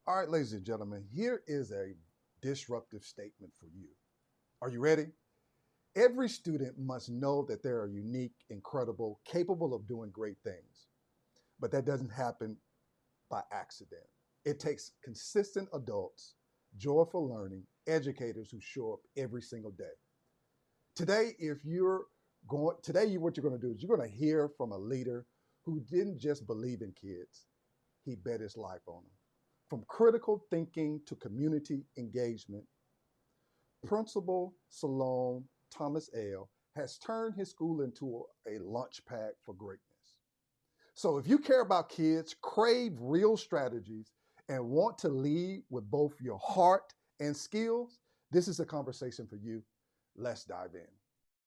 All right, ladies and gentlemen, here is a disruptive statement for you. Are you ready? Every student must know that they are unique, incredible, capable of doing great things. But that doesn't happen by accident. It takes consistent adults, joyful learning, educators who show up every single day. Today, if you're going, today, what you're going to do is you're going to hear from a leader who didn't just believe in kids, he bet his life on them. From critical thinking to community engagement, Principal Salome Thomas-EL has turned his school into a launch pad for greatness. So if you care about kids, crave real strategies, and want to lead with both your heart and skills, this is a conversation for you. Let's dive in.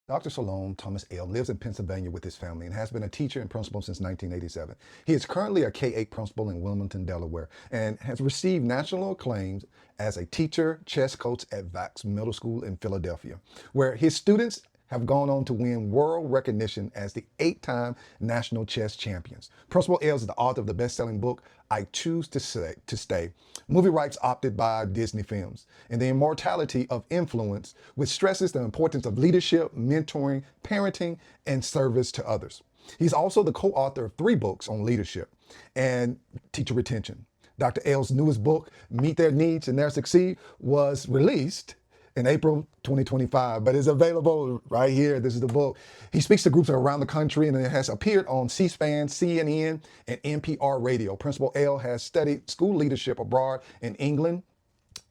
Dr. Salome Thomas-EL lives in Pennsylvania with his family and has been a teacher and principal since 1987. He is currently a K-8 principal in Wilmington, Delaware, and has received national acclaims as a teacher, chess coach at Vax Middle School in Philadelphia, where his students have gone on to win world recognition as the 8-time national chess champions. Principal Els is the author of the best-selling book, I Choose to Stay, movie rights opted by Disney Films, and the immortality of influence, which stresses the importance of leadership, mentoring, parenting, and service to others. He's also the co-author of 3 books on leadership and teacher retention. Dr. L's newest book, Meet Their Needs and Their Succeed, was released in April 2025, but is available right here. This is the book. He speaks to groups around the country and it has appeared on C-SPAN, CNN, and NPR radio. Principal L has studied school leadership abroad in England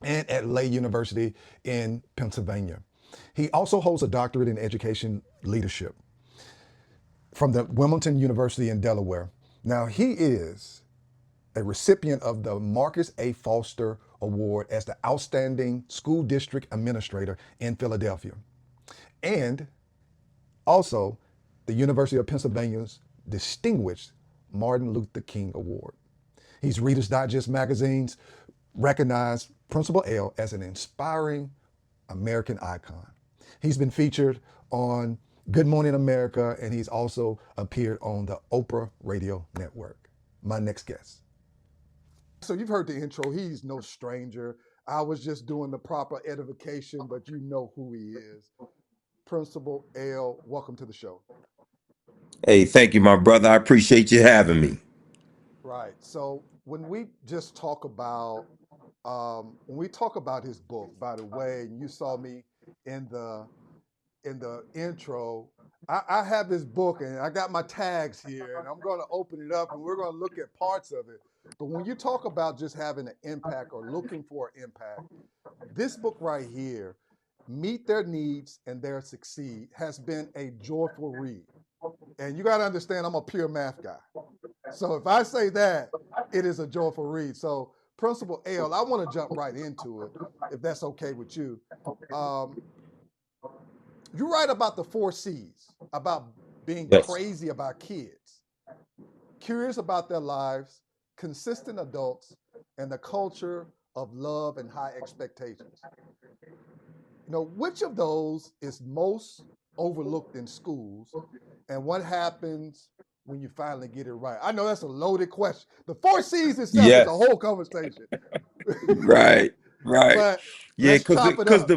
and at Lay University in Pennsylvania. He also holds a doctorate in education leadership from the Wilmington University in Delaware. Now, he is a recipient of the Marcus A. Foster Award as the Outstanding School District Administrator in Philadelphia, and also the University of Pennsylvania's Distinguished Martin Luther King Award. He's Reader's Digest magazine's recognized Principal L as an inspiring American icon. He's been featured on Good Morning America, and he's also appeared on the Oprah Radio Network. My next guest. So you've heard the intro. He's no stranger. I was just doing the proper edification, but you know who he is. Principal L, welcome to the show. Hey, thank you, my brother. I appreciate you having me. Right. So when we just talk about his book, by the way, and you saw me in the intro, I have this book and I got my tags here and I'm going to open it up and we're going to look at parts of it. But when you talk about just having an impact or looking for an impact, this book right here, Meet Their Needs and Their Succeed, has been a joyful read. And you got to understand, I'm a pure math guy. So if I say that, it is a joyful read. So Principal L, I want to jump right into it, if that's okay with you. You write about the 4 C's, about being Yes. crazy about kids, curious about their lives, consistent adults, and the culture of love and high expectations. You know, which of those is most overlooked in schools, and what happens when you finally get it right? I know that's a loaded question. The 4 C's itself is a Yes. whole conversation. Right. Right. But Yeah, let's because chop it because up.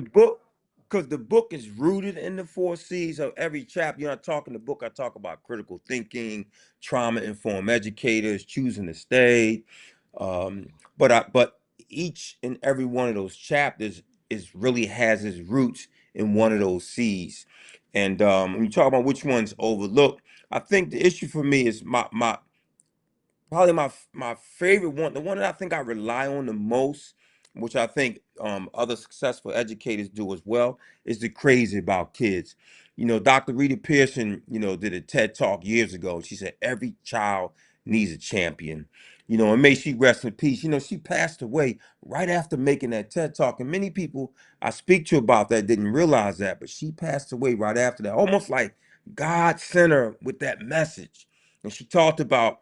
the book is rooted in the 4 C's of every chapter. You know, I talk in the book, I talk about critical thinking, trauma-informed educators, choosing to stay. Um, but each and every one of those chapters is really has its roots in one of those C's. And when you talk about which one's overlooked, I think the issue for me is my probably my favorite one, the one that I think I rely on the most, which I think other successful educators do as well, is the crazy about kids. You know, Dr. Rita Pearson, did a TED talk years ago. She said every child needs a champion. And may she rest in peace. She passed away right after making that TED talk, and many people I speak to about that didn't realize that, but she passed away right after that, almost like God sent her with that message. And she talked about,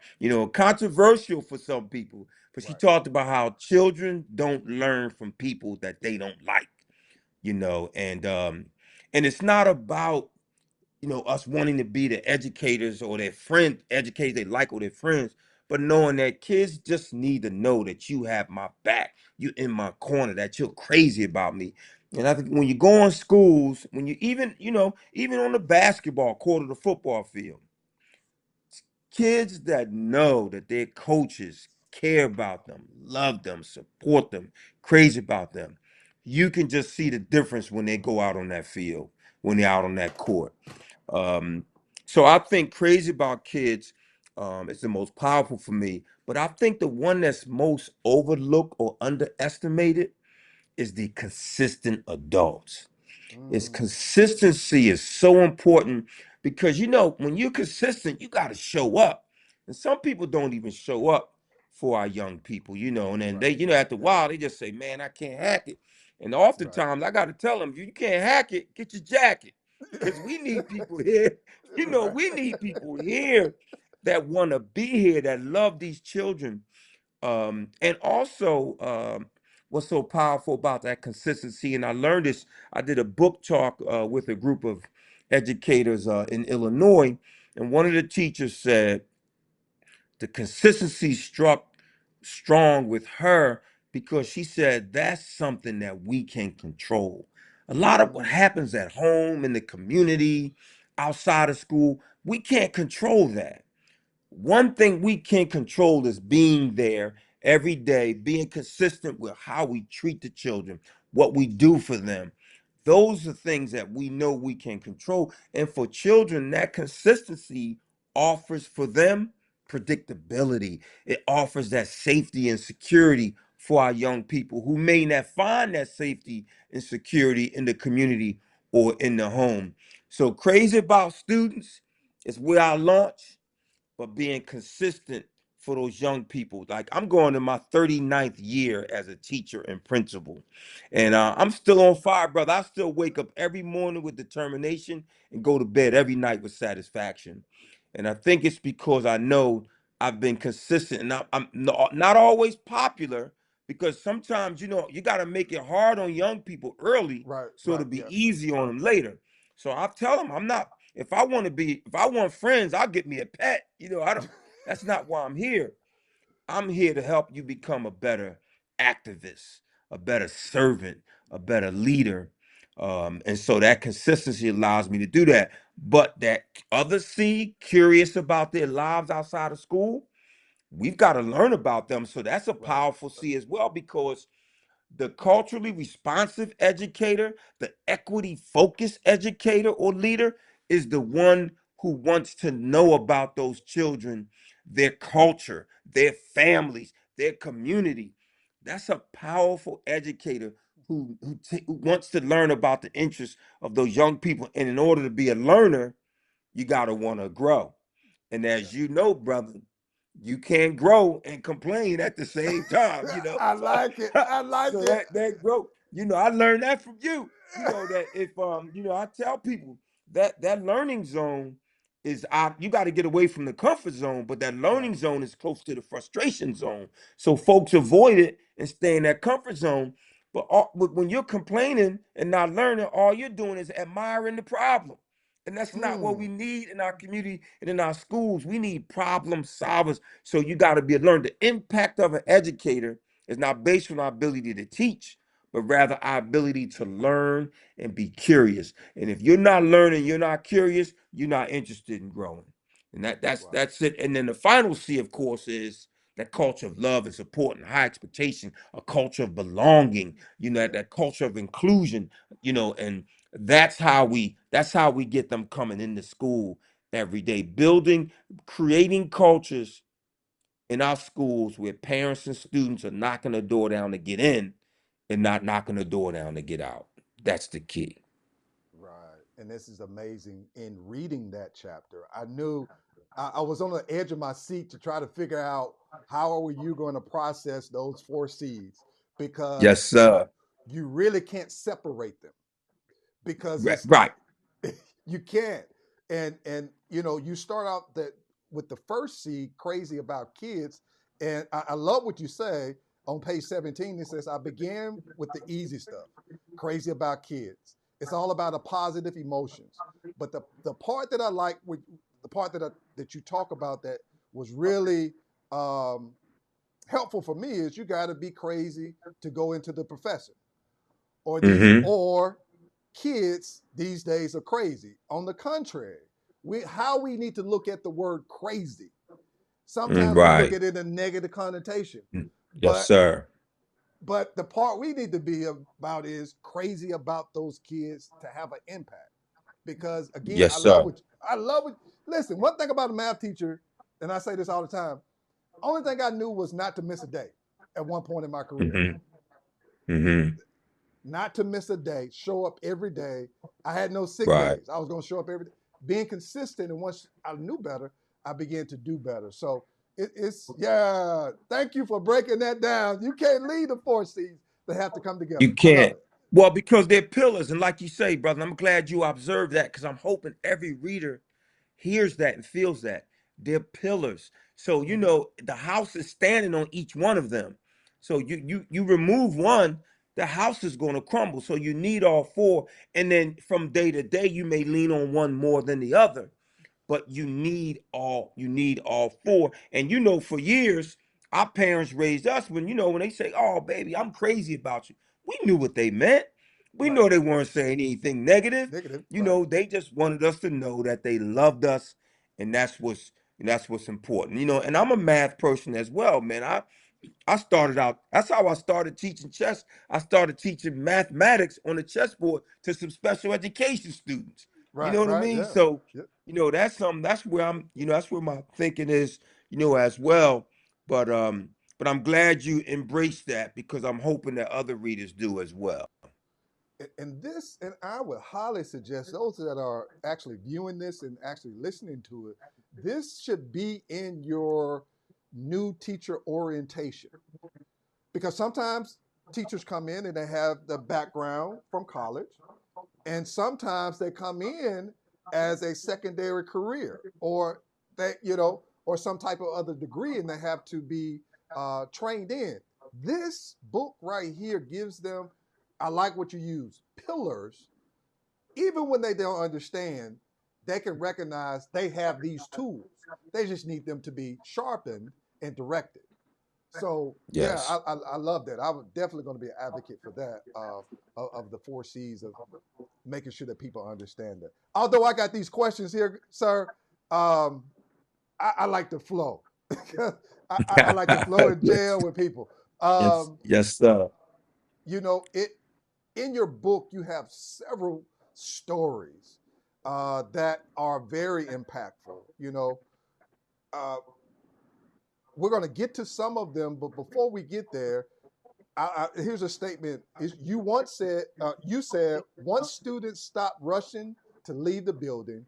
controversial for some people, but she Right. talked about how children don't learn from people that they don't like, and it's not about, us wanting to be the educators or their friend educators they like or their friends, but knowing that kids just need to know that you have my back, you in my corner, that you're crazy about me. And I think when you go in schools, when you even, even on the basketball court or the football field, kids that know that their coaches care about them, love them, support them, crazy about them, you can just see the difference when they go out on that field, when they're out on that court. Um, so I think crazy about kids is the most powerful for me. But I think the one that's most overlooked or underestimated is the consistent adults. Is Mm, consistency is so important because when you're consistent, you got to show up. And some people don't even show up for our young people, and then right. they, after a Yeah. while, they just say, man, I can't hack it. And Right. oftentimes I got to tell them, you can't hack it, get your jacket. Because we need people here, Right. we need people here that want to be here, that love these children. And also, what's so powerful about that consistency, and I learned this, I did a book talk with a group of educators in Illinois, and one of the teachers said the consistency struck strong with her because she said that's something that we can control. A lot of what Mm, happens at home, in the community, outside of school, we can't control that. One thing we can control is being there every day, being consistent with how we treat the children, what we do for them. Those are things that we know we can control. And for children, that consistency offers for them predictability. It offers that safety and security for our young people who may not find that safety and security in the community or in the home. So, crazy about students is where I launch, but being consistent for those young people. Like I'm going to my 39th year as a teacher and principal. And I'm still on fire, brother. I still wake up every morning with determination and go to bed every night with satisfaction. And I think it's because I know I've been consistent, and I'm not always popular because sometimes, you got to make it hard on young people early right. so Right. it'll be Yeah. easy on them later. So I tell them I'm not, if I want friends, I'll get me a pet. I don't, that's not why I'm here. I'm here to help you become a better activist, a better servant, a better leader. And so that consistency allows me to do that. But that other C, curious about their lives outside of school, we've got to learn about them. So that's a Right. powerful C as well, because the culturally responsive educator, the equity focused educator or leader is the one who wants to know about those children, their culture, their families, their community. That's a powerful educator who wants to learn about the interests of those young people. And in order to be a learner, you got to want to grow. And as you know, brother, you can't grow and complain at the same time, I So, like it. I like so it. that growth, I learned that from you. That if I tell people that learning zone is out, you got to get away from the comfort zone, but that Right. learning zone is close to the frustration zone. So folks avoid it and stay in that comfort zone. But when you're complaining and not learning, all you're doing is admiring the problem. And that's not what we Mm, need in our community and in our schools. We need problem solvers. So you got to be learned. The impact of an educator is not based on our ability to teach, but rather our ability to learn and be curious. And if you're not learning, you're not curious, you're not interested in growing. And right. that's it. And then the final C, of course, is that culture of love and support and high expectation, a culture of belonging, Yeah. that culture of inclusion, and that's how we get them coming into school every day, building, creating cultures in our schools where parents and students are knocking the door down to get in and not knocking the door down to get out. That's the key. Right. And this is amazing. In reading that chapter, I knew I was on the edge of my seat to try to figure out how are you going to process those four seeds, Yes, because sir. you really can't separate them, because Right, it's right. you can't. And you start out that with the first C, crazy about kids. And I love what you say on page 17. It says, I began with the easy stuff, crazy about kids. It's all about the positive emotions. But the part that I like, with the part that you talk about that was really um, helpful for me is you got to be crazy to go into the profession, or Mm-hmm. or kids these days are crazy. On the contrary, how we need to look at the word crazy. Mm, Sometimes we look right. at it in a negative connotation, Mm, yes, but sir. the part we need to be about is crazy about those kids to have an impact. Because again, Yes, sir. I love what. Listen, one thing about a math teacher, and I say this all the time. Only thing I knew was not to miss a day. At one point in my career, Mm-hmm. Mm-hmm. not to miss a day, show up every day. I had no sick Right. days. I was going to show up every day. Being consistent, and once I knew better, I began to do better. So it's yeah. Thank you for breaking that down. You can't lead the four C's; they have to come together. You I love can't. it. Well, because they're pillars. And like you say, brother, I'm glad you observed that because I'm hoping every reader hears that and feels that. They're pillars. So, you Mhm. know, the house is standing on each one of them. So you remove one, the house is going to crumble. So you need all four. And then from day to day, you may lean on one more than the other, but you need all four. And you know, for years our parents raised us, when you know, when they say, oh baby, I'm crazy about you, we knew what they meant. We Right. know they weren't saying anything negative. Negative. You Right. know, they just wanted us to know that they loved us, and that's what's important. You know, and I'm a math person as well, man. I started out, that's how I started teaching chess. I started teaching mathematics on the chessboard to some special education students. You Right. know what I Right. mean? Yeah. So, Yep. that's something, that's where that's where my thinking is, as well. But I'm glad you embraced that because I'm hoping that other readers do as well. And this, and I would highly suggest those that are actually viewing this and actually listening to it, this should be in your new teacher orientation. Because sometimes teachers come in and they have the background from college, and sometimes they come in as a secondary career, or they, or some type of other degree, and they have to be trained in. This book right here gives them, I like what you use, pillars. Even when they don't understand, they can recognize they have these tools. They just need them to be sharpened and directed. So yeah, Yes. I love that. I was definitely going to be an advocate for that, of the four C's of making sure that people understand that. Although I got these questions here, sir, um, I like to flow. I like to flow and Yes. jail with people. Yes. Um, Yes, sir. it in your book you have several stories that are very impactful. Uh, we're going to get to some of them, but before we get there, here's a statement. You once said, you said, once students stop rushing to leave the building,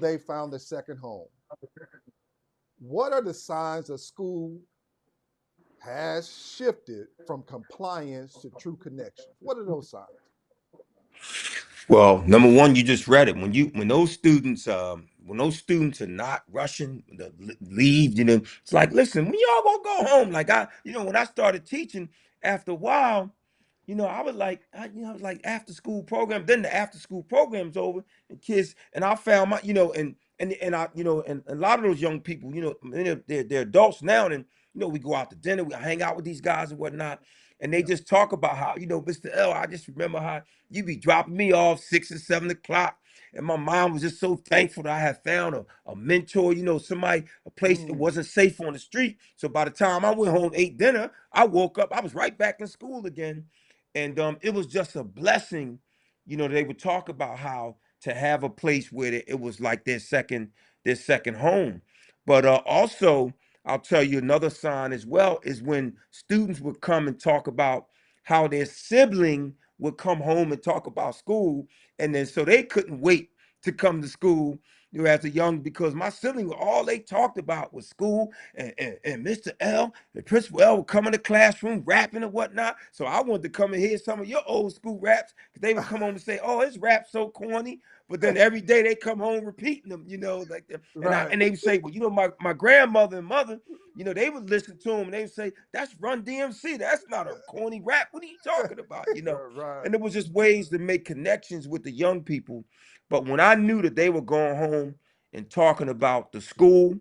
they found a second home. What are the signs a school has shifted from compliance to true connection? What are those signs? Well, number one, you just read it. When those students are not rushing to leave, it's like, listen, when y'all gonna go home? Like, when I started teaching, after a while, I was like, after school program. Then the after school program's over, and kids, and I found my, and I, and a lot of those young people, they're adults now, and we go out to dinner, we hang out with these guys and whatnot, and they Yeah. just talk about how, Mr. L, I just remember how you be dropping me off 6 or 7 o'clock. And my mom was just so thankful that I had found a mentor, somebody, a place that Mm. wasn't safe on the street. So by the time I went home, ate dinner, I woke up, I was right back in school again. And it was just a blessing. They would talk about how to have a place where it was like their second home. But also, I'll tell you another sign as well is when students would come and talk about how their sibling would come home and talk about school, and then so they couldn't wait to come to school. As a young, because my sibling, all they talked about was school, and Mr. L, the principal L, would come in the classroom rapping and whatnot. So I wanted to come and hear some of your old school raps, because they would come home and say, "Oh, his rap's so corny." But then every day they come home repeating them, like that. And I Right. and they would say, "Well, my grandmother and mother, they would listen to him and they would say, "That's Run DMC. That's not a corny rap. What are you talking about?" Right. And it was just ways to make connections with the young people. But when I knew that they were going home and talking about the school,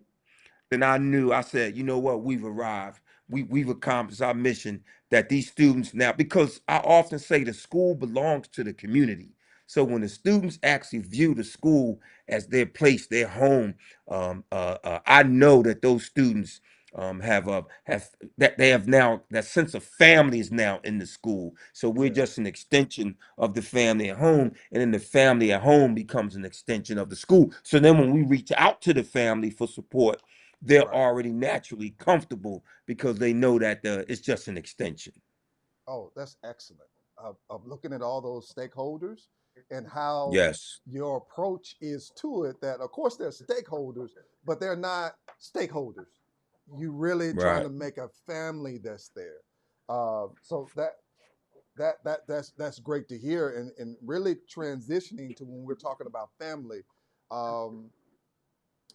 And I knew, I said, you know what, we've arrived. We've accomplished our mission that these students now, because I often say the school belongs to the community. So when the students actually view the school as their place, their home, I know that those students have that they have now that sense of family is now in the school. So we're Yeah, just an extension of the family at home, and then the family at home becomes an extension of the school. So then when we reach out to the family for support, they're right. already naturally comfortable because they know that it's just an extension. Oh, that's excellent. Of looking at all those stakeholders and how Yes. your approach is to it. That of course they're stakeholders, but they're not stakeholders. You really trying Right. to make a family that's there. So that's great to hear, and really transitioning to when we're talking about family. Um,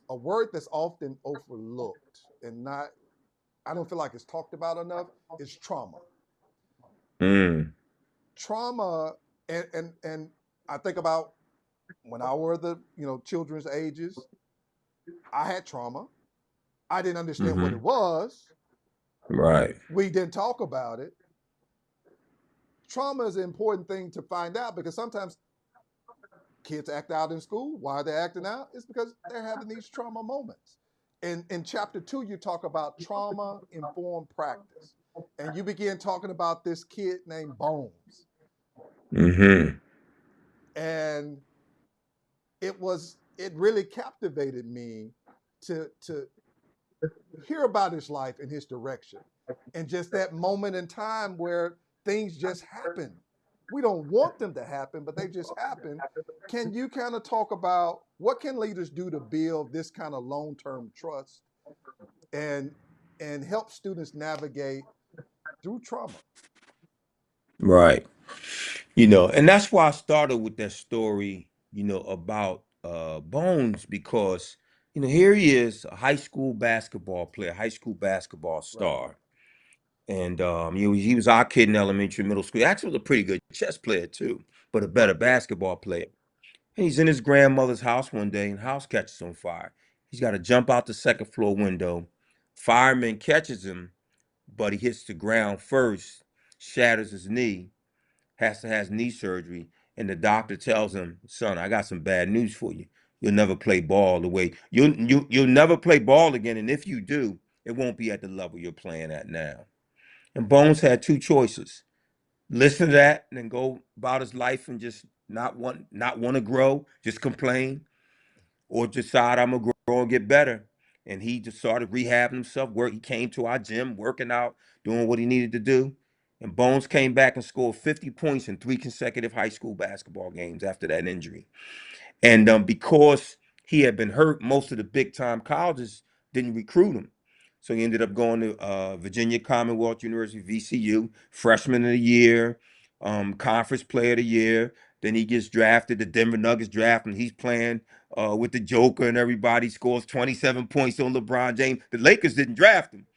a word that's often overlooked and not, I don't feel like it's talked about enough, is trauma. Mm. Trauma, and I think about when I were the children's ages, I had trauma. I didn't understand what it Mm-hmm. was. Right. We didn't talk about it. Trauma is an important thing to find out because sometimes kids act out in school. Why are they acting out? It's because they're having these trauma moments. In chapter 2, you talk about trauma informed practice. And you begin talking about this kid named Bones. Mm-hmm. And it really captivated me to hear about his life and his direction. And just that moment in time where things just happen. We don't want them to happen, but they just happen. Can you kind of talk about what can leaders do to build this kind of long-term trust and and help students navigate through trauma? Right. And that's why I started with that story, about Bones, because, here he is, a high school basketball player, high school basketball Right. star. And he was our kid in elementary, middle school. He actually was a pretty good chess player too, but a better Right. basketball player. And he's in his grandmother's house one day, and the house catches on fire. He's got to jump out the second floor window. Fireman catches him, but he hits the ground first, shatters his knee, has to have knee surgery, and the doctor tells him, "Son, I got some bad news for you. You'll never play ball the way you'll never play ball again, and if you do, it won't be at the level you're playing at now." And Bones had two choices: listen to that and then go about his life and just not want to grow, just complain, or decide I'm gonna grow and get better. And he just started rehabbing himself. He came to our gym, working out, doing what he needed to do. And Bones came back and scored 50 points in 3 consecutive high school basketball games after that injury. And because he had been hurt, most of the big time colleges didn't recruit him. So he ended up going to Virginia Commonwealth University, VCU, freshman of the year, conference player of the year. Then he gets drafted. The Denver Nuggets draft him. He's playing with the Joker and everybody, scores 27 points on LeBron James. The Lakers didn't draft him.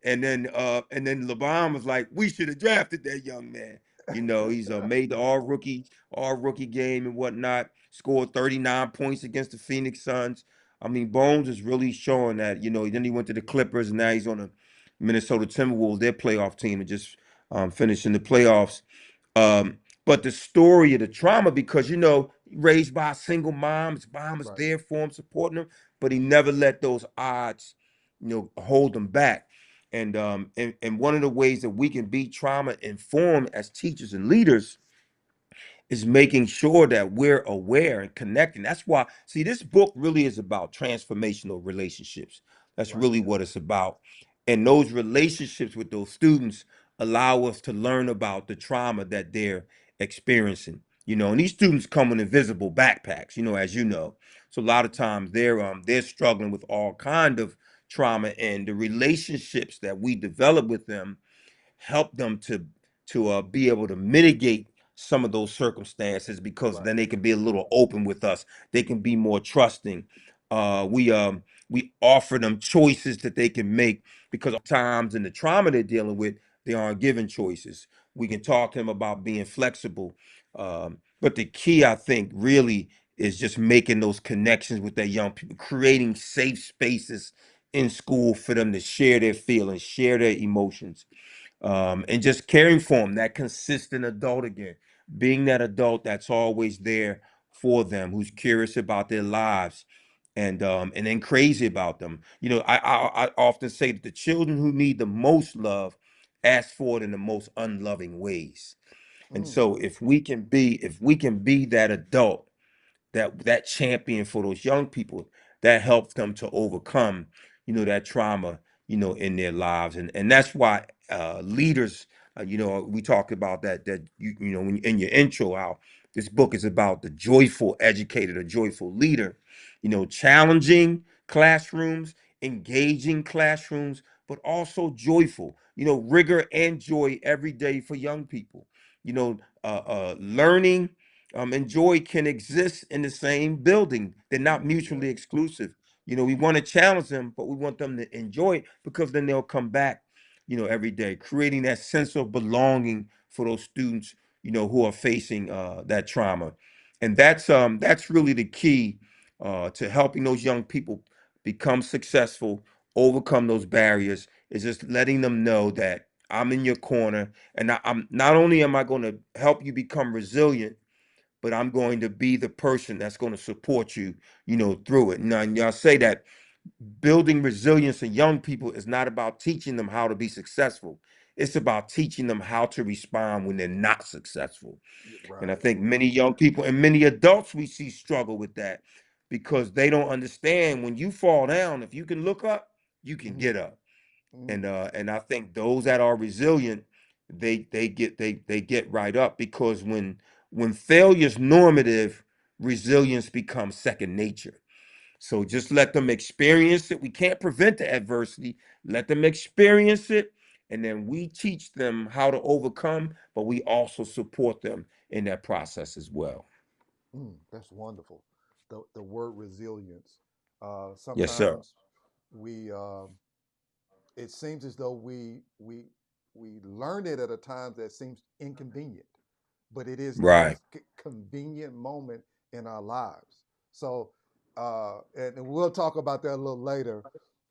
And then LeBron was like, we should have drafted that young man. He's made the all rookie game and whatnot, scored 39 points against the Phoenix Suns. I mean, Bones is really showing that, then he went to the Clippers and now he's on the Minnesota Timberwolves, their playoff team, and just finishing the playoffs. But the story of the trauma, because, raised by a single mom, his mom was Right. there for him, supporting him, but he never let those odds, hold him back. And one of the ways that we can be trauma informed as teachers and leaders is making sure that we're aware and connecting. That's why, see, this book really is about transformational relationships. That's Right. really what it's about. And those relationships with those students allow us to learn about the trauma that they're experiencing. And these students come in invisible backpacks, as you know. So a lot of times they're struggling with all kind of trauma, and the relationships that we develop with them help them to be able to mitigate some of those circumstances, because Right. then they can be a little open with us. They can be more trusting. We offer them choices that they can make, because times in the trauma they're dealing with, they aren't given choices. We can talk to them about being flexible. But the key, I think, really is just making those connections with their young people, creating safe spaces in school for them to share their feelings, share their emotions, and just caring for them, that consistent adult again, being that adult that's always there for them, who's curious about their lives, and then crazy about them. You know, I often say that the children who need the most love ask for it in the most unloving ways. And Mm, so if we can be that adult, that champion for those young people, that helps them to overcome, that trauma, in their lives. And that's why leaders, we talked about that when, in your intro, how this book is about the joyful educator, the joyful leader, challenging classrooms, engaging classrooms, but also joyful, rigor and joy every day for young people, learning, and joy can exist in the same building. They're not yeah. mutually exclusive. We want to challenge them, but we want them to enjoy it, because then they'll come back, every day, creating that sense of belonging for those students, who are facing that trauma. And that's really the key to helping those young people become successful, overcome those barriers, is just letting them know that I'm in your corner, and I'm not only am I going to help you become resilient, but I'm going to be the person that's going to support you, through it. Now, and y'all say that building resilience in young people is not about teaching them how to be successful. It's about teaching them how to respond when they're not successful. And I Right. think many young people and many adults we see struggle with that, because they don't understand, when you fall down, if you can look up, you can Mm, get up. mm, And I think those that are resilient, they get right up, because when failure's normative, resilience becomes second nature. So just let them experience it. We can't prevent the adversity. Let them experience it, and then we teach them how to overcome, but we also support them in that process as well. that's wonderful. The word resilience. Yes, sir. Sometimes we it seems as though we learn it at a time that seems inconvenient, but it is the Right. most convenient moment in our lives. So, and we'll talk about that a little later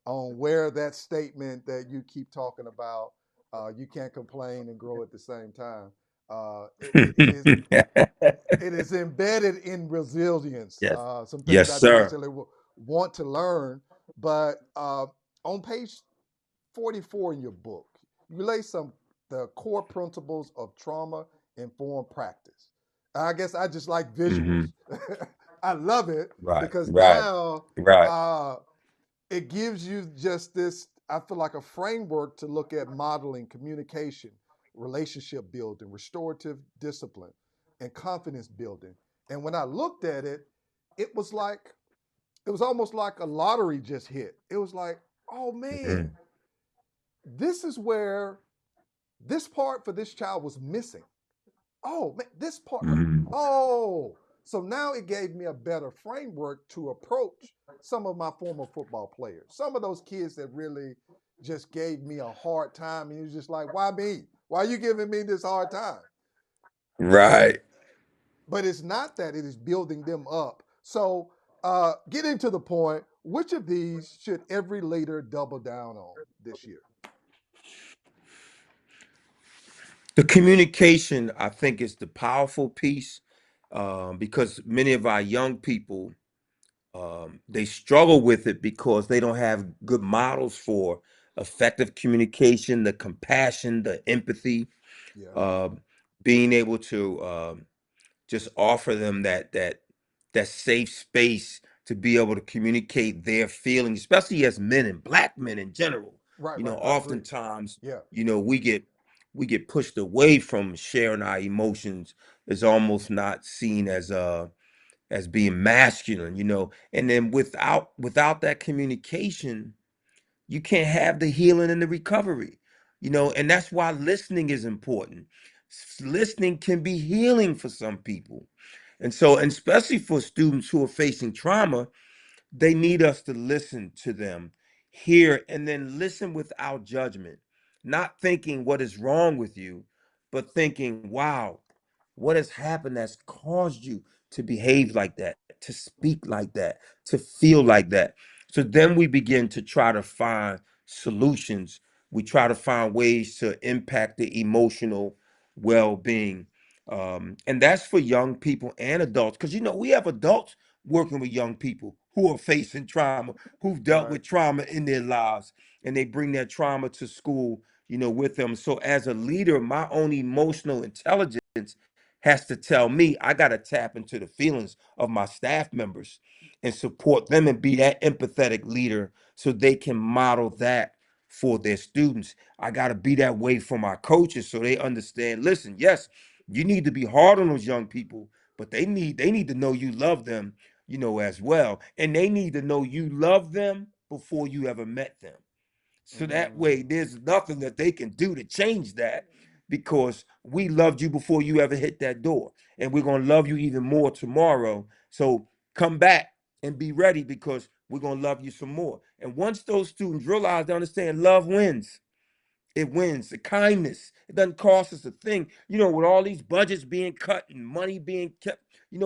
on where that statement that you keep talking about, you can't complain and grow at the same time. It is embedded in resilience. Yes. Some things Yes, I don't sir. necessarily want to learn, but on page 44 in your book, you lay some the core principles of trauma informed practice. I guess I just like Hmm. visuals. I love it Right. because Right. now Right. uh, it gives you just this, I feel like, a framework to look at modeling communication, relationship building, restorative discipline, and confidence building. And when I looked at it, it was like, it was almost like a lottery just hit. It was like, oh man, Hmm. this is where this part for this child was missing. Oh, man, this part. Hmm. Oh, so now it gave me a better framework to approach some of my former football players. Some of those kids that really just gave me a hard time. And it was just like, why me? Why are you giving me this hard time? Right. But it's not that, it is building them up. So, getting to the point, which of these should every leader double down on this year? The communication, I think, is the powerful piece, because many of our young people, they struggle with it because they don't have good models for effective communication, the compassion, the empathy, Yeah. uh, being able to just offer them that safe space to be able to communicate their feelings, especially as men and black men in general. Right, right. I agree. Oftentimes, Yeah. we get pushed away from sharing our emotions. It's almost not seen as being masculine, and then without that communication, you can't have the healing and the recovery, and that's why listening is important. Listening can be healing for some people. And especially for students who are facing trauma, they need us to listen to them, hear, and then listen without judgment, not thinking what is wrong with you, but thinking, wow, what has happened that's caused you to behave like that, to speak like that, to feel like that. So then we begin to try to find solutions. We try to find ways to impact the emotional well-being. And that's for young people and adults. Because, we have adults working with young people who are facing trauma, who've dealt Right. with trauma in their lives, and they bring that trauma to school, with them. So as a leader, my own emotional intelligence has to tell me I got to tap into the feelings of my staff members and support them and be that empathetic leader so they can model that for their students. I got to be that way for my coaches so they understand, listen, yes, you need to be hard on those young people, but they need to know you love them, as well. And they need to know you love them before you ever met them. So that way, Mm. there's nothing that they can do to change that because we loved you before you ever hit that door. And we're going to love you even more tomorrow. So come back and be ready because we're going to love you some more. And once those students realize, they understand love wins. It wins. The kindness. It doesn't cost us a thing. With all these budgets being cut and money being kept,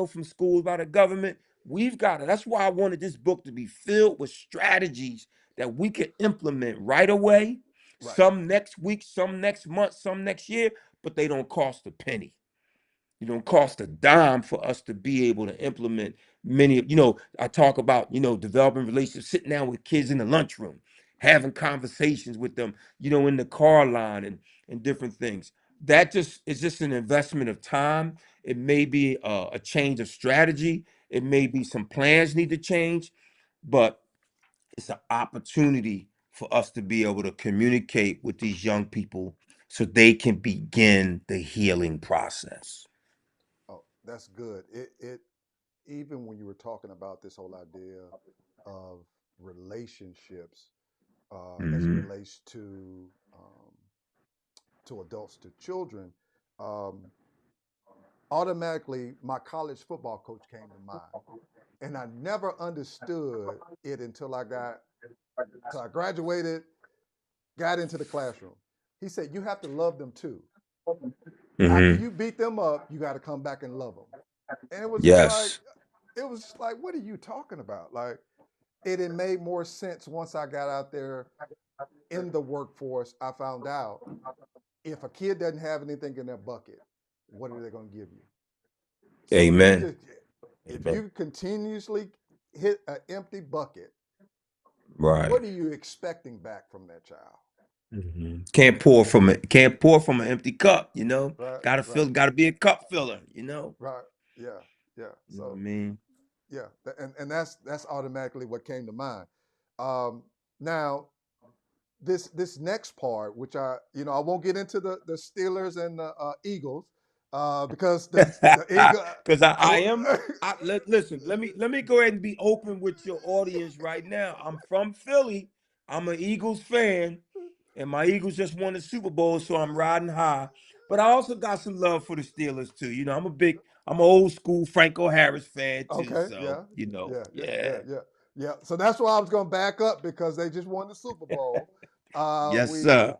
from schools by the government, we've got it. That's why I wanted this book to be filled with strategies that we could implement right away, Right. some next week, some next month, some next year, but they don't cost a penny. It don't cost a dime for us to be able to implement many of, I talk about, developing relationships, sitting down with kids in the lunchroom, having conversations with them, in the car line and different things. That just is just an investment of time. It may be a change of strategy. It may be some plans need to change, but it's an opportunity for us to be able to communicate with these young people so they can begin the healing process. Oh, that's good. It even when you were talking about this whole idea of relationships as it Hmm. relates to adults to children, um, automatically my college football coach came to mind, and I never understood it until I graduated, got into the classroom. He said, "You have to love them too. After Hmm. you beat them up, you got to come back and love them." And Yes. it was just like, what are you talking about? Like, it had made more sense once I got out there in the workforce. I found out if a kid doesn't have anything in their bucket, what are they going to give you? So Amen. if Amen. you continuously hit an empty bucket, Right. what are you expecting back from that child? Can't pour from an empty cup, Right, Gotta right, fill, gotta be a cup filler. right. Yeah, yeah. You know what I So mean? yeah, and that's automatically what came to mind. Um, now this next part, which I won't get into the Steelers and the Eagles, because the Eagle. Because I, I I will, am listen, let me go ahead and be open with your audience right now. I'm from Philly. I'm an Eagles fan, and my Eagles just won the Super Bowl, so I'm riding high. But I also got some love for the Steelers too. I'm an old school Franco Harris fan too. okay, So, yeah, yeah, yeah, yeah, yeah. yeah, yeah. So that's why I was going to back up because they just won the Super Bowl. Uh, Yes, we sir.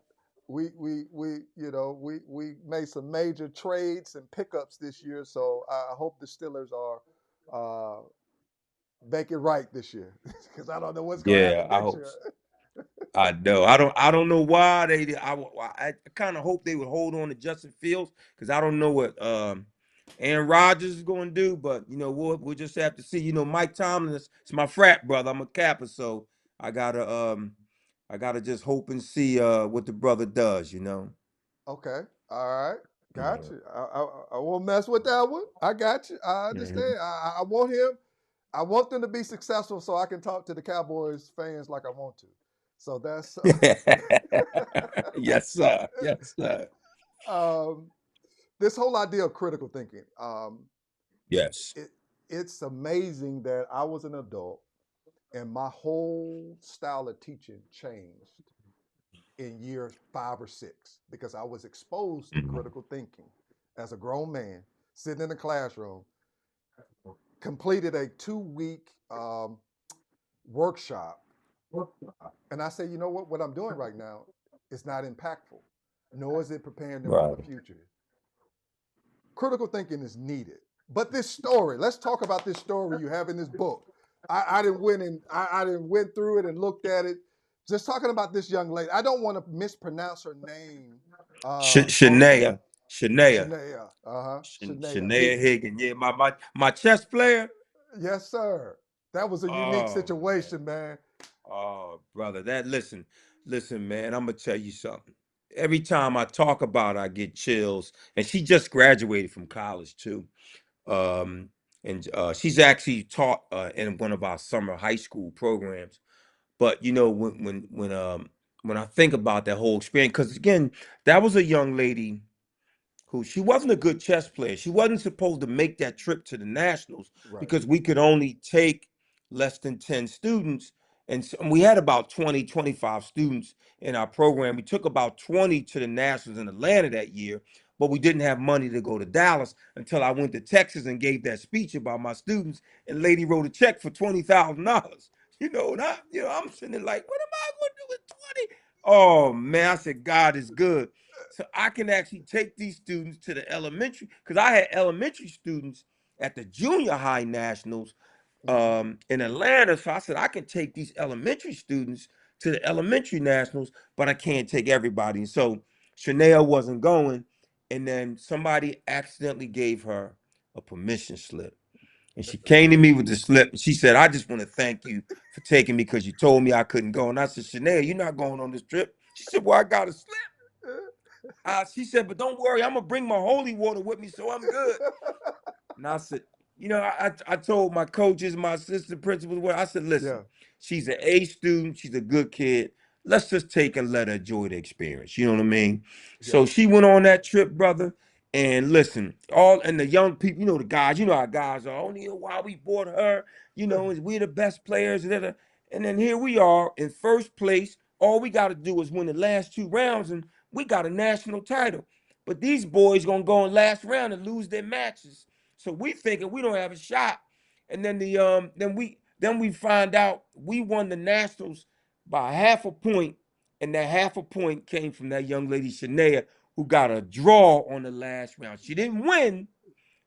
we made some major trades and pickups this year, so I hope the Steelers are uh, make it right this year because I don't know what's going to Yeah, happen I next hope year. so. I know. I don't know why they did. I kind of hope they would hold on to Justin Fields because I don't know what Aaron Rodgers is going to do, but we'll just have to see. Mike Tomlin is my frat brother. I'm a Kappa, so I gotta um I gotta just hope and see what the brother does. Okay, all right, got Yeah. you. I won't mess with that one. I got you. I Mhm. understand. I want him. I want them to be successful so I can talk to the Cowboys fans like I want to. So that's Yes, sir. Yes, sir. um, this whole idea of critical thinking. Yes. It, it's amazing that I was an adult and my whole style of teaching changed in year 5 or 6 because I was exposed to Mhm. critical thinking as a grown man sitting in the classroom. Completed a 2 week workshop, and I say, you know what? What I'm doing right now is not impactful, nor is it preparing them for the Right. future. Critical thinking is needed. But this story, let's talk about this story you have in this book. I didn't went and I didn't went through it and looked at it. Just talking about this young lady. I don't want to mispronounce her name. On Shania, Shania, Shania. Shania Shania Higgins. Higgins. Yeah, my chess player. Yes, sir. That was a unique Oh man. situation, man. Oh, brother, that listen, man, I'm gonna tell you something. Every time I talk about it, I get chills. And she just graduated from college too. Um, and she's actually taught in one of our summer high school programs. But you know, when I think about that whole experience, because again, that was a young lady who she wasn't a good chess player. She wasn't supposed to make that trip to the nationals Right. because we could only take less than 10 students. And we had about 20, 25 students in our program. We took about 20 to the nationals in Atlanta that year, but we didn't have money to go to Dallas until I went to Texas and gave that speech about my students. And lady wrote a check for $20,000. I'm sitting there like, what am I going to do with 20? Oh man, I said, God is good. So I can actually take these students to the elementary, because I had elementary students at the junior high nationals Hmm. in Atlanta. So I said I can take these elementary students to the elementary nationals, but I can't take everybody. And so Shania wasn't going, and then somebody accidentally gave her a permission slip. And she came to me with the slip, and she said, I just want to thank you for taking me because you told me I couldn't go. And I said, Shania, you're not going on this trip. She said, well, I got a slip. She said, but don't worry, I'm gonna bring my holy water with me, so I'm good. And I said, I told my coaches, my assistant principals, what I said, listen, Yeah. she's an A student, she's a good kid. Let's just take and let her enjoy the experience. You know what I mean? Yeah. So she went on that trip, brother. And listen, all and the young people, the guys, how guys are. Only why we bought her, is we're the best players. And then here we are in first place. All we got to do is win the last two rounds, and we got a national title. But these boys gonna go in last round and lose their matches. So we thinking we don't have a shot. And then then we find out we won the nationals by half a point, and that half a point came from that young lady Shania, who got a draw on the last round. She didn't win,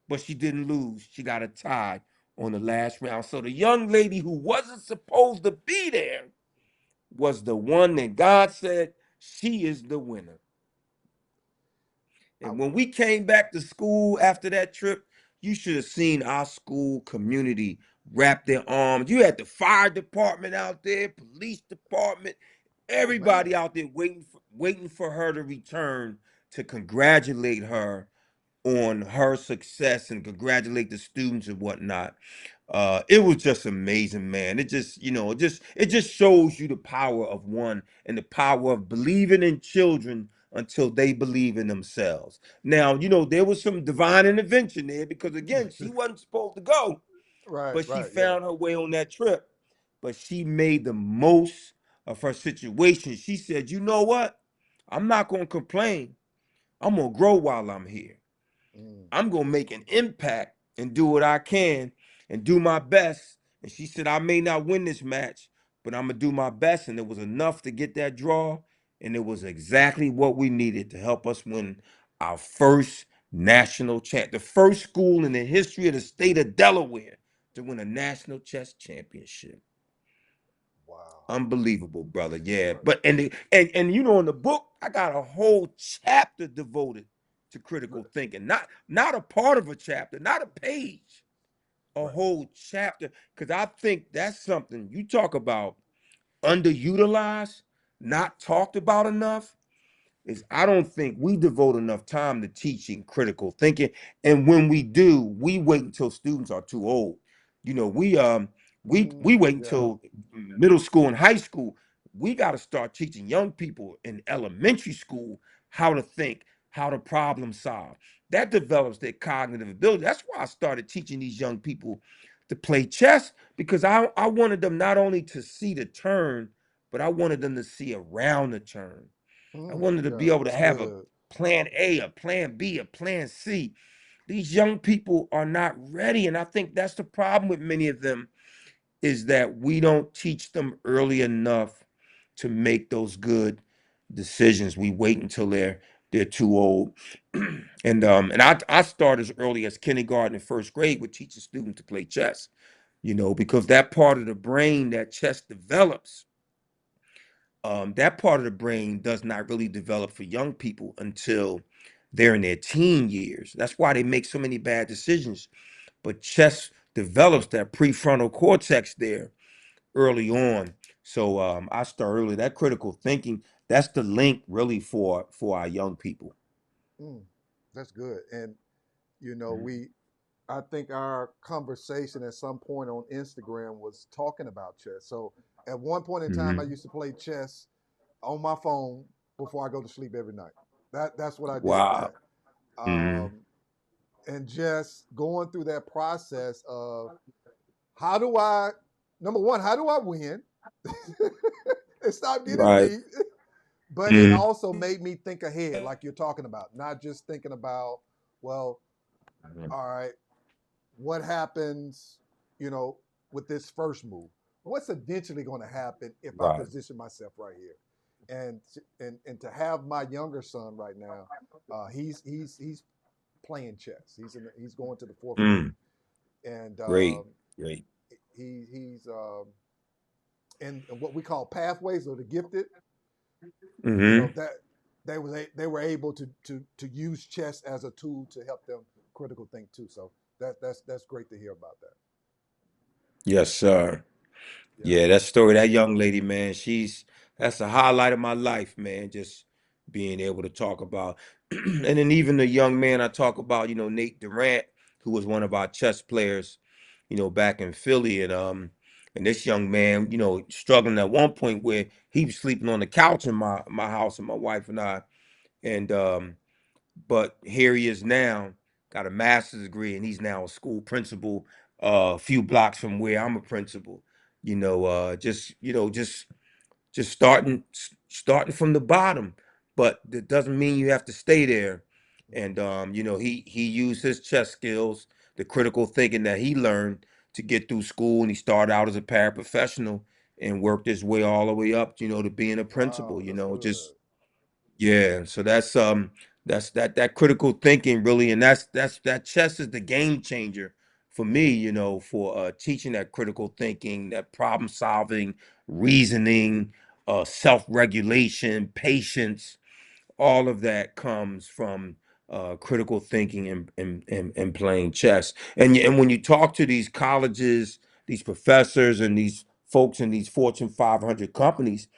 but she didn't lose. She got a tie on the last round. So the young lady who wasn't supposed to be there was the one that God said she is the winner. I, And when we came back to school after that trip, you should have seen our school community wrap their arms. You had the fire department out there, police department, oh man. everybody out there waiting for her to return to congratulate her on her success and congratulate the students and whatnot. It was just amazing, man. It just shows you the power of one and the power of believing in children until they believe in themselves. Now, there was some divine intervention there because again, she wasn't supposed to go, Right. but she Right. Yeah. found her way on that trip. But she made the most of her situation. She said, "You know what? I'm not going to complain. I'm going to grow while I'm here. Mm. I'm gonna make an impact and do what I can and do my best." And she said, I may not win this match, but I'm gonna do my best. And it was enough to get that draw. And it was exactly what we needed to help us win our first national champ, the first school in the history of the state of Delaware to win a national chess championship. Wow. Unbelievable, brother. Yeah. Right. But and in the book, I got a whole chapter devoted to critical thinking. Not a part of a chapter, not a page, a Right. whole chapter. Because I think that's something you talk about underutilized, not talked about enough is I don't think we devote enough time to teaching critical thinking. And when we do, we wait until students are too old. We Mm. wait Yeah. until middle school and high school. We got to start teaching young people in elementary school how to think, how to problem solve. That develops their cognitive ability. That's why I started teaching these young people to play chess because I wanted them not only to see the turn, but I wanted them to see around the turn. I Mm. wanted to be Yeah. able to That's have a good. plan A, a plan B, a plan C. These young people are not ready. And I think that's the problem with many of them is that we don't teach them early enough to make those good decisions. We wait until they're too old. And I start as early as kindergarten and first grade with teaching students to play chess. because that part of the brain that chess develops, that part of the brain does not really develop for young people until they're in their teen years. That's why they make so many bad decisions. But chess develops that prefrontal cortex there early on. So I start early. That critical thinking, that's the link really for our young people. Mm, that's good. And Mhm. I think our conversation at some point on Instagram was talking about chess. So at one point in time, I Mhm. used to play chess on my phone before I go to sleep every night. That's what I did. Wow. That Mhm. and just going through that process of how do I, number one, how do I win and stop getting Right. beat? But it Mhm. also made me think ahead, like you're talking about, not just thinking about, well, all right, what happens, you know, with this first move? What's eventually going to happen if I Right. position myself right here? And to have my younger son right now, he's playing chess. He's going to the fourth grade, Mm. and Great. Great. he's in what we call pathways or the gifted. Mhm. That they were able to use chess as a tool to help them critical think too. So that's great to hear about that. Yes, sir. Yeah. Yeah, that story, that young lady, man, that's the highlight of my life, man. Just being able to talk about, and then even the young man I talk about, Nate Durant, who was one of our chess players, back in Philly, and this young man, struggling at one point where he was sleeping on the couch in my house, and my wife and I, and but here he is now, got a master's degree, and he's now a school principal, a few blocks from where I'm a principal. Just starting from the bottom, but that doesn't mean you have to stay there. And Mm-hmm. he used his chess skills, the critical thinking that he learned to get through school, and he started out as a paraprofessional and worked his way all the way up, to being a principal. Wow, that's Just good. yeah, so that's that critical thinking really, and that chess is the game changer for me, for teaching that critical thinking, that problem solving, reasoning, self-regulation, patience, all of that comes from critical thinking and playing chess. And when you talk to these colleges, these professors, and these folks in these Fortune 500 companies,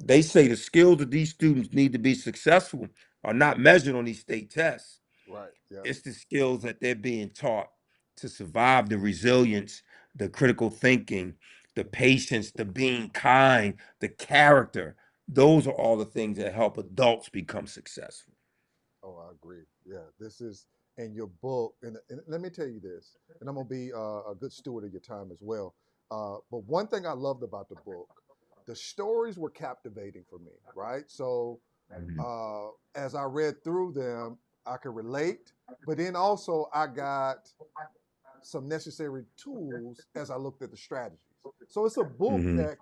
they say the skills that these students need to be successful are not measured on these state tests. Right. Yeah. It's the skills that they're being taught to survive, the resilience, the critical thinking, the patience, the being kind, the character. Those are all the things that help adults become successful. Oh, I agree. Yeah. This is in your book, and let me tell you this, and I'm gonna be a good steward of your time as well. But one thing I loved about the book, the stories were captivating for me. Right. So Mhm. as I read through them, I could relate, but then also I got some necessary tools as I looked at the strategies. So it's a book Mhm. that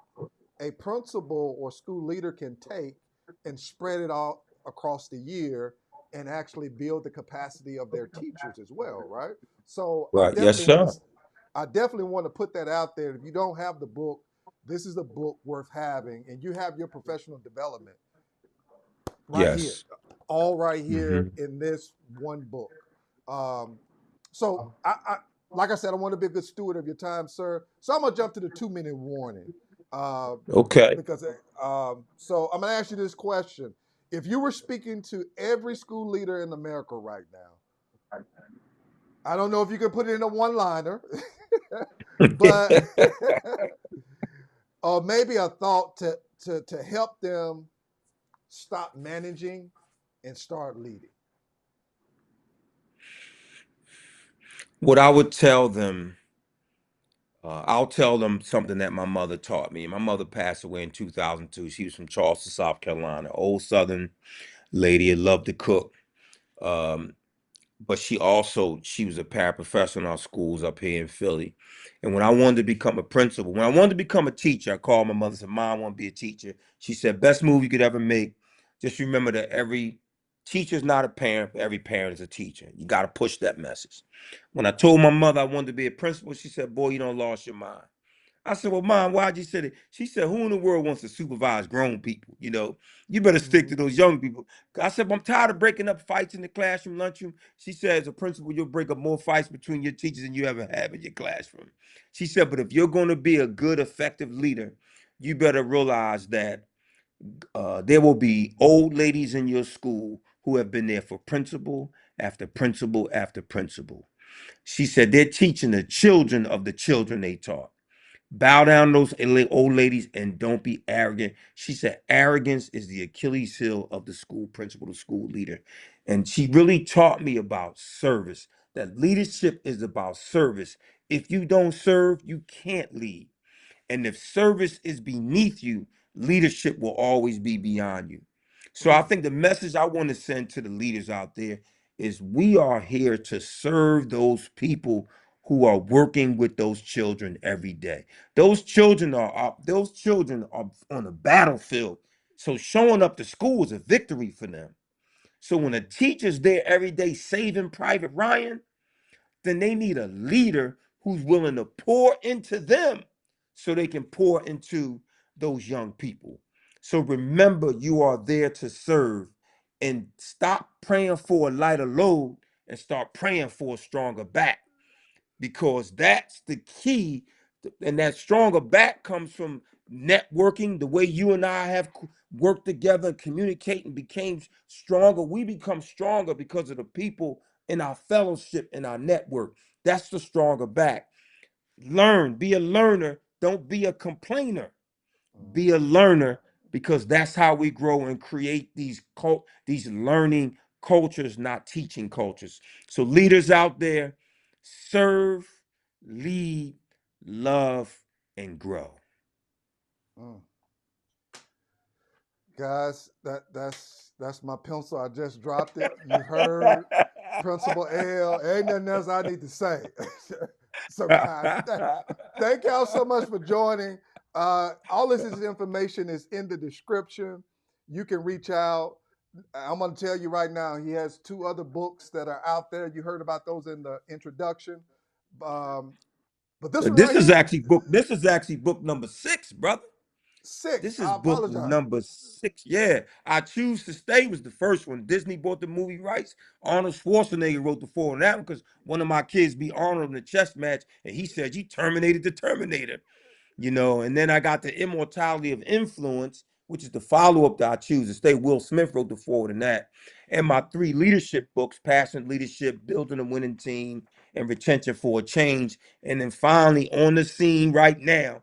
a principal or school leader can take and spread it out across the year and actually build the capacity of their teachers as well, right? So Right. Yes, sir. I definitely want to put that out there. If you don't have the book, this is a book worth having, and you have your professional development right here, Yes. all right here Hmm. in this one book. Um, so like I said, I want to be a good steward of your time, sir. So I'm gonna jump to the 2 minute warning, uh, Okay. because so I'm gonna ask you this question: if you were speaking to every school leader in America right now, I don't know if you could put it in a one-liner, but or maybe a thought to help them stop managing and start leading. What I would tell them, I'll tell them something that my mother taught me. My mother passed away in 2002. She was from Charleston, South Carolina, old Southern lady, loved to cook. Um, but she was a paraprofessional in our schools up here in Philly. And when I wanted to become a principal, when I wanted to become a teacher, I called my mother and said, Mom, I want to be a teacher. She said, best move you could ever make. Just remember that every Teacher's not a parent, but every parent is a teacher. You got to push that message. When I told my mother I wanted to be a principal, she said, boy, you don't lost your mind. I said, well, Mom, why'd you say that? She said, who in the world wants to supervise grown people? You know, you better stick to Mhm. those young people. I said, I'm tired of breaking up fights in the classroom, lunchroom. She said, as a principal, you'll break up more fights between your teachers than you ever have in your classroom. She said, but if you're going to be a good, effective leader, you better realize that there will be old ladies in your school who have been there for principal after principal after principal. She said, they're teaching the children of the children they taught. Bow down to those old ladies and don't be arrogant. She said, arrogance is the Achilles heel of the school principal, the school leader. And she really taught me about service, that leadership is about service. If you don't serve, you can't lead. And if service is beneath you, leadership will always be beyond you. So I Mm. think the message I want to send to the leaders out there is we are here to serve those people who are working with those children every day. Those children are on a battlefield. So showing up to school is a victory for them. So when a Mm. teacher's there every day saving Private Ryan, then they need a leader who's willing to pour into them so they can pour into those young people. So remember, you are there to serve and stop praying for a lighter load and start praying for a stronger back because that's the key. And that stronger back comes from networking, the way you and I have worked together and communicate and became stronger. We become stronger because of the people in our fellowship and our network. That's the stronger back. Learn, be a learner, don't be a complainer. Be a Mhm. learner because that's how we grow and create these learning cultures, not teaching cultures. So leaders out there, serve, lead, love, and grow. Mm. Guys, that's my pencil. I just dropped it. You heard Principal L. Ain't nothing else I need to say. So, guys, thank y'all so much for joining. All this information is in the description. You can reach out. I'm going to tell you right now, he has two other books that are out there. You heard about those in the introduction. Um, but this one This right is here, actually book. This is actually book number 6, brother. six. This is I book apologize. number 6. Yeah, I Choose to Stay was the first one. Disney bought the movie rights. Arnold Schwarzenegger wrote the foreword on that one because one of my kids beat Arnold in a chess match, and he said, "You terminated the Terminator." And then I got The Immortality of Influence, which is the follow-up that I Choose to Stay. Will Smith wrote the forward in that. And my 3 leadership books, Passion Leadership, Building a Winning Team, and Retention for a Change. And then finally on the scene right now,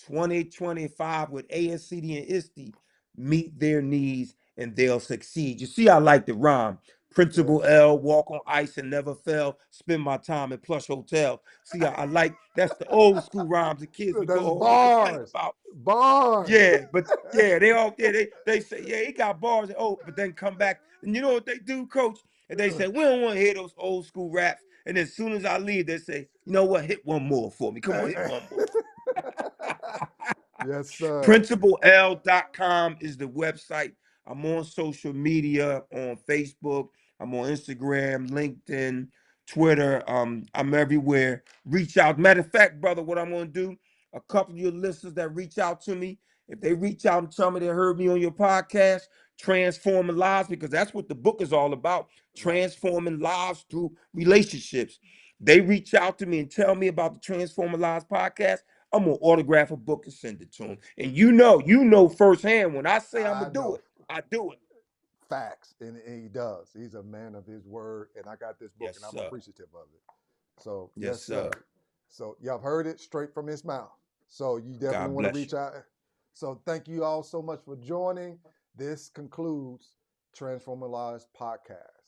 2025 with ASCD and ISTE, Meet Their Needs and They'll Succeed. You see, I like the rhyme. Principal Yes. L, walk on ice and never fell, spend my time at plush hotel. See, I like that's the old school rhymes the kids would go That's home and complain bars. about. Bars. Yeah, but yeah, they say, yeah, he got bars. Oh, but then come back. And you know what they do, coach? And they say, we don't want to hear those old school raps. And as soon as I leave, they say, you know what? Hit one more for me. Come on, hit one more. Yes, sir. PrincipalL.com is the website. I'm on social media on Facebook. I'm on Instagram, LinkedIn, Twitter. I'm everywhere. Reach out. Matter of fact, brother, what I'm gonna do, a couple of your listeners that reach out to me, if they reach out and tell me they heard me on your podcast, transforming lives, because that's what the book is all about, Right. transforming lives through relationships. They reach out to me and tell me about the Transforming Lives podcast. I'm gonna autograph a book and send it to him. And you know firsthand when I say I'm I gonna do know. it, I do it. Facts. And he does. He's a man of his word. And I got this book Yes, and I'm sir. appreciative of it. So, Yes, yes, sir. sir. So, y'all have heard it straight from his mouth. So, you definitely God want to bless you. reach out. So, thank you all so much for joining. This concludes Transforming Lives podcast.